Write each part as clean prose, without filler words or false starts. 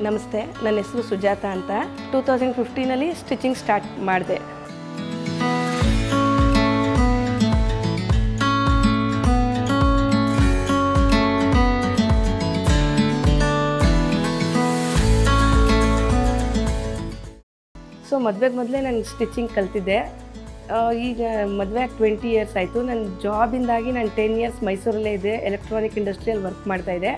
ನಮಸ್ತೆ, ನನ್ನ ಹೆಸರು ಸುಜಾತ ಅಂತ. 2015 ಸ್ಟಿಚಿಂಗ್ ಸ್ಟಾರ್ಟ್ ಮಾಡಿದೆ. ಸೊ ಮದುವೆಗೆ ಮೊದಲೇ ನಾನು ಸ್ಟಿಚಿಂಗ್ ಕಲ್ತಿದ್ದೆ. ಈಗ ಮದುವೆ 20 ಇಯರ್ಸ್ ಆಯಿತು. ನನ್ನ ಜಾಬಿಂದಾಗಿ ನಾನು 10 ಇಯರ್ಸ್ ಮೈಸೂರಲ್ಲೇ ಇದೆ, ಎಲೆಕ್ಟ್ರಾನಿಕ್ ಇಂಡಸ್ಟ್ರಿಯಲ್ಲಿ ವರ್ಕ್ ಮಾಡ್ತಾಯಿದ್ದೆ.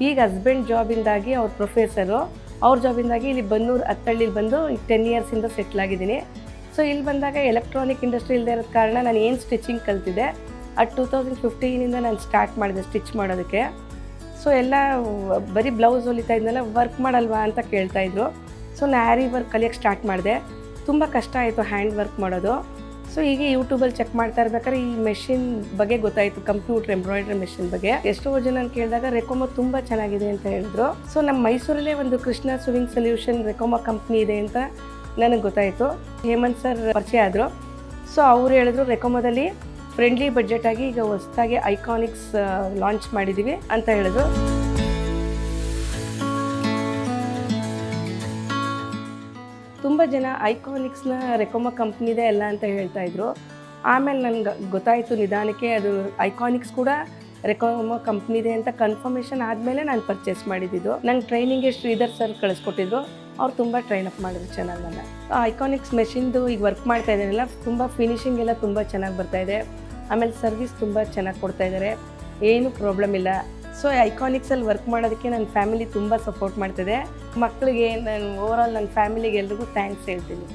ಈಗ ಹಸ್ಬೆಂಡ್ ಜಾಬಿಂದಾಗಿ ಅವ್ರ ಪ್ರೊಫೆಸರು, ಅವ್ರ ಜಾಬಿಂದಾಗಿ ಇಲ್ಲಿ ಬನ್ನೂರು ಹತ್ತಳ್ಳಿಲಿ ಬಂದು 10 ಇಯರ್ಸಿಂದ ಸೆಟ್ಲ್ ಆಗಿದ್ದೀನಿ. ಸೊ ಇಲ್ಲಿ ಬಂದಾಗ ಎಲೆಕ್ಟ್ರಾನಿಕ್ ಇಂಡಸ್ಟ್ರಿ ಇಲ್ಲದೆ ಇರೋದ ಕಾರಣ ನಾನು ಏನು ಸ್ಟಿಚಿಂಗ್ ಕಲ್ತಿದ್ದೆ ಅದು 2015 ನಾನು ಸ್ಟಾರ್ಟ್ ಮಾಡಿದೆ ಸ್ಟಿಚ್ ಮಾಡೋದಕ್ಕೆ. ಸೊ ಎಲ್ಲ ಬರೀ ಬ್ಲೌಸ್ ಹೊಲಿತಾ ಇದ್ನಲ್ಲ, ವರ್ಕ್ ಮಾಡಲ್ವಾ ಅಂತ ಕೇಳ್ತಾಯಿದ್ರು. ಸೊ ನಾನು ಆ್ಯರಿ ವರ್ಕ್ ಕಲಿಯೋಕ್ಕೆ ಸ್ಟಾರ್ಟ್ ಮಾಡಿದೆ. ತುಂಬ ಕಷ್ಟ ಆಯಿತು ಹ್ಯಾಂಡ್ ವರ್ಕ್ ಮಾಡೋದು. ಸೊ ಹೀಗೆ ಯೂಟ್ಯೂಬಲ್ಲಿ ಚೆಕ್ ಮಾಡ್ತಾ ಇರ್ಬೇಕಾದ್ರೆ ಈ ಮೆಷಿನ್ ಬಗ್ಗೆ ಗೊತ್ತಾಯಿತು, ಕಂಪ್ಯೂಟರ್ ಎಂಬ್ರಾಯ್ಡ್ರಿ ಮೆಷಿನ್ ಬಗ್ಗೆ. ಎಷ್ಟೋ ಜನ ಕೇಳಿದಾಗ ರೆಕೊಮೋ ತುಂಬ ಚೆನ್ನಾಗಿದೆ ಅಂತ ಹೇಳಿದ್ರು. ಸೊ ನಮ್ಮ ಮೈಸೂರಲ್ಲೇ ಒಂದು ಕೃಷ್ಣ ಸುವಿಂಗ್ ಸೊಲ್ಯೂಷನ್ ರೆಕೊಮೋ ಕಂಪ್ನಿ ಇದೆ ಅಂತ ನನಗೆ ಗೊತ್ತಾಯಿತು. ಹೇಮಂತ್ ಸರ್ ಪರಿಚಯ ಆದರು. ಸೊ ಅವ್ರು ಹೇಳಿದ್ರು ರೆಕೊಮೋದಲ್ಲಿ ಫ್ರೆಂಡ್ಲಿ ಬಡ್ಜೆಟಾಗಿ ಈಗ ಹೊಸದಾಗಿ ಐಕಾನಿಕ್ಸ್ ಲಾಂಚ್ ಮಾಡಿದ್ದೀವಿ ಅಂತ ಹೇಳಿದ್ರು. ತುಂಬ ಜನ ಐಕಾನಿಕ್ಸ್ನ ರೆಕೊಮೋ ಕಂಪ್ನಿದೆ ಎಲ್ಲ ಅಂತ ಹೇಳ್ತಾಯಿದ್ರು. ಆಮೇಲೆ ನನಗೆ ಗೊತ್ತಾಯಿತು ನಿಧಾನಕ್ಕೆ ಅದು ಐಕಾನಿಕ್ಸ್ ಕೂಡ ರೆಕೊಮೋ ಕಂಪ್ನಿದೆ ಅಂತ ಕನ್ಫರ್ಮೇಷನ್ ಆದಮೇಲೆ ನಾನು ಪರ್ಚೇಸ್ ಮಾಡಿದ್ದು. ನಂಗೆ ಟ್ರೈನಿಂಗ್ಗೆ ಶ್ರೀಧರ್ ಸರ್ ಕಳಿಸ್ಕೊಟ್ಟಿದ್ರು. ಅವ್ರು ತುಂಬ ಟ್ರೈನಪ್ ಮಾಡಿದ್ರು ಚೆನ್ನಾಗಿ ನನ್ನ. ಐಕಾನಿಕ್ಸ್ ಮೆಷಿನ್ದು ಈಗ ವರ್ಕ್ ಮಾಡ್ತಾ ಇದ್ದಾರಲ್ಲ, ತುಂಬ ಫಿನಿಶಿಂಗ್ ಎಲ್ಲ ತುಂಬ ಚೆನ್ನಾಗಿ ಬರ್ತಾಯಿದೆ. ಆಮೇಲೆ ಸರ್ವಿಸ್ ತುಂಬ ಚೆನ್ನಾಗಿ ಕೊಡ್ತಾಯಿದ್ದಾರೆ, ಏನೂ ಪ್ರಾಬ್ಲಮ್ ಇಲ್ಲ. ಸೊ ಐಕಾನಿಕ್ಸಲ್ಲಿ ವರ್ಕ್ ಮಾಡೋದಕ್ಕೆ ನನ್ನ ಫ್ಯಾಮಿಲಿ ತುಂಬ ಸಪೋರ್ಟ್ ಮಾಡ್ತಿದೆ. ಮಕ್ಕಳಿಗೆ ನಾನು ಓವರಾಲ್ ನನ್ನ ಫ್ಯಾಮಿಲಿಗೆ ಎಲ್ರಿಗೂ ಥ್ಯಾಂಕ್ಸ್ ಹೇಳ್ತೀನಿ.